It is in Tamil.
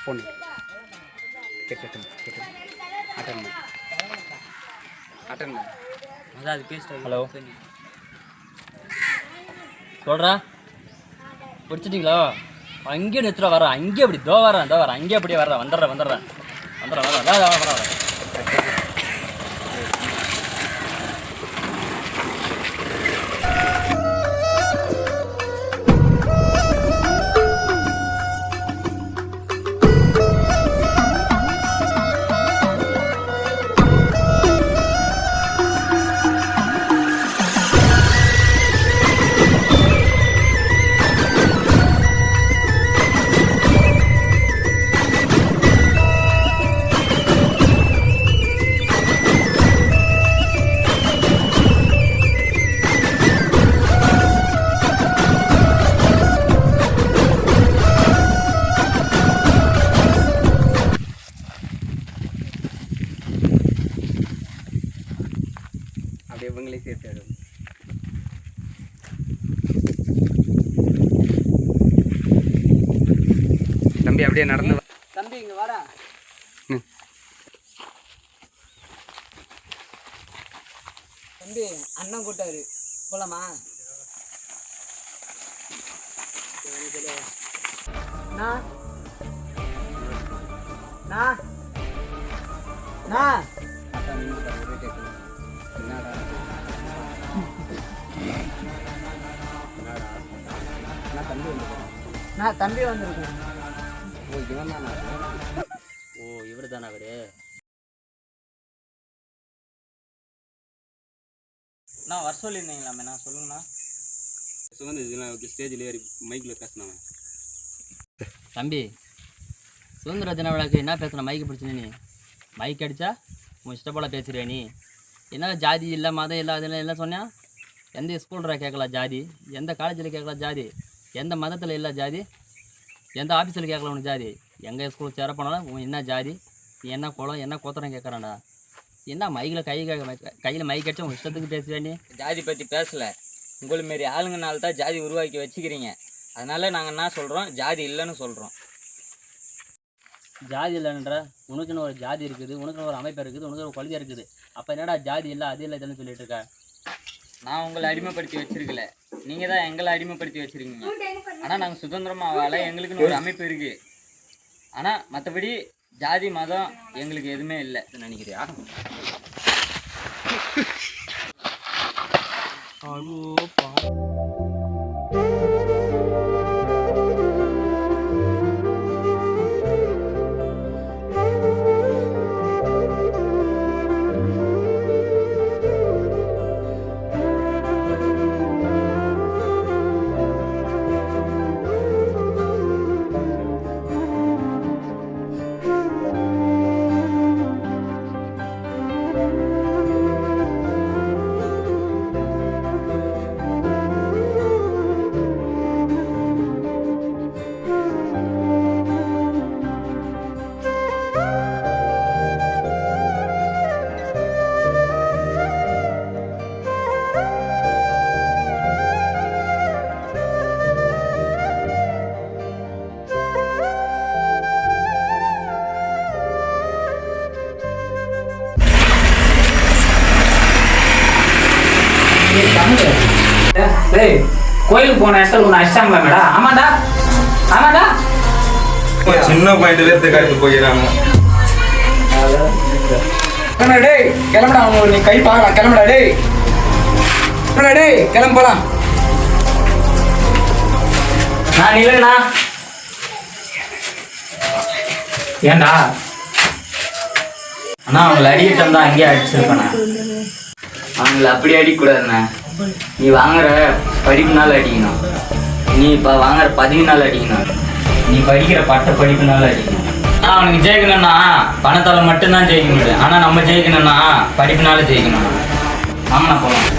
ஃபோன் கேட்கட்டும் அட்டன் அதான் அது பேசிட்டு. ஹலோ சொல்கிறா பிடிச்சிட்டிங்களா? அங்கேயே நிறுத்துற வரேன், அங்கேயே அப்படி வரேன் அங்கேயே அப்படியே வர்றேன், வந்துடுறேன் அப்படியே இவங்களே சேர்த்து தம்பி அப்படியே நடந்து தம்பி இங்க வாடா. தம்பி அண்ணன் கூட்டாரு போலாமா? தம்பி வந்திருக்கேன். ஓ இவர் தானே அவரு. நான் வர சொல்லியிருந்தீங்களாமே, நான் சொல்லுங்கண்ணா. சுதந்திர ஸ்டேஜில் ஏறி மைக்கில் பேசினாங்க. தம்பி சுதந்திர தின விழாக்கு என்ன பேசுன? மைக்கு பிடிச்சினே நீ மைக் அடித்தா உன் இஷ்ட போல் பேசுகிறே நீ. என்ன ஜாதி இல்லை மதம் இல்லை அதெல்லாம் எல்லாம் சொன்னேன். எந்த ஸ்கூலில் கேட்கலாம் ஜாதி, எந்த காலேஜில் கேட்கலாம் ஜாதி, எந்த மதத்தில் இல்லை ஜாதி, எந்த ஆஃபீஸில் கேட்கலாம் உனக்கு ஜாதி. எங்கள் ஸ்கூலுக்கு சேர போனாலும் உன் என்ன ஜாதி, நீ என்ன குளம் என்ன கோத்திரம் கேட்குறான்டா. என்ன மைக்கில் கையில் மைக் அடிச்சா உங்கள் இஷ்டத்துக்கு பேசுவே நீ. ஜாதி பற்றி பேசலை, உங்களை மாரி ஆளுங்கனால தான் ஜாதி உருவாக்கி வச்சுக்கிறீங்க. அதனால் நாங்கள் என்ன சொல்கிறோம், ஜாதி இல்லைன்னு சொல்கிறோம். ஜாதி இல்லைன்ற உனக்குன்னு ஒரு ஜாதி இருக்குது, உனக்குன்னு ஒரு அமைப்பு இருக்குது, உனக்கு ஒரு கொள்கை இருக்குது. அப்போ என்னடா ஜாதி இல்லை அது இல்லை இதுன்னு சொல்லிட்டு இருக்க? நான் உங்களை அடிமைப்படுத்தி வச்சிருக்கல, நீங்கள் தான் எங்களை அடிமைப்படுத்தி வச்சுருக்கீங்க. ஆனால் நாங்கள் சுதந்திரமாக வாழ எங்களுக்குன்னு ஒரு அமைப்பு இருக்குது. ஆனால் மற்றபடி ஜாதி மதம் எங்களுக்கு எதுவுமே இல்லை நினைக்கிறியா? கோயிலுக்கு போன இடத்துல ஒன்று அடிச்சாங்களா மேடம்? ஆமாடா சின்ன பாயிண்ட்ல இருந்து காய்ச்சி போயிடறாங்க. டேய் கிளம்புடா, அவங்க நீ கை பாக்கடா, கிளம்புடா டேய். டேய் கிளம்பு போலாம். நான் இல்லைண்ணா. ஏண்டா அண்ணா அவங்களை அடிக்கிட்டு தான் அங்கேயே அடிச்சிருப்பேண்ணா. அவங்கள அப்படி அடிக்கக்கூடாதுண்ணா. நீ வாங்குற படிப்புனால அடிக்கணும், நீ இப்போ வாங்குற பதவினால அடிக்கணும், நீ படிக்கிற பட்ட படிப்புனால அடிக்கணும். ஆனால் அவனுக்கு ஜெயிக்கணும்னா பணத்தால் மட்டும்தான் ஜெயிக்க முடியும். ஆனால் நம்ம ஜெயிக்கணும்னா படிப்புனால ஜெயிக்கணும். வாங்கண்ணா போகலாம்.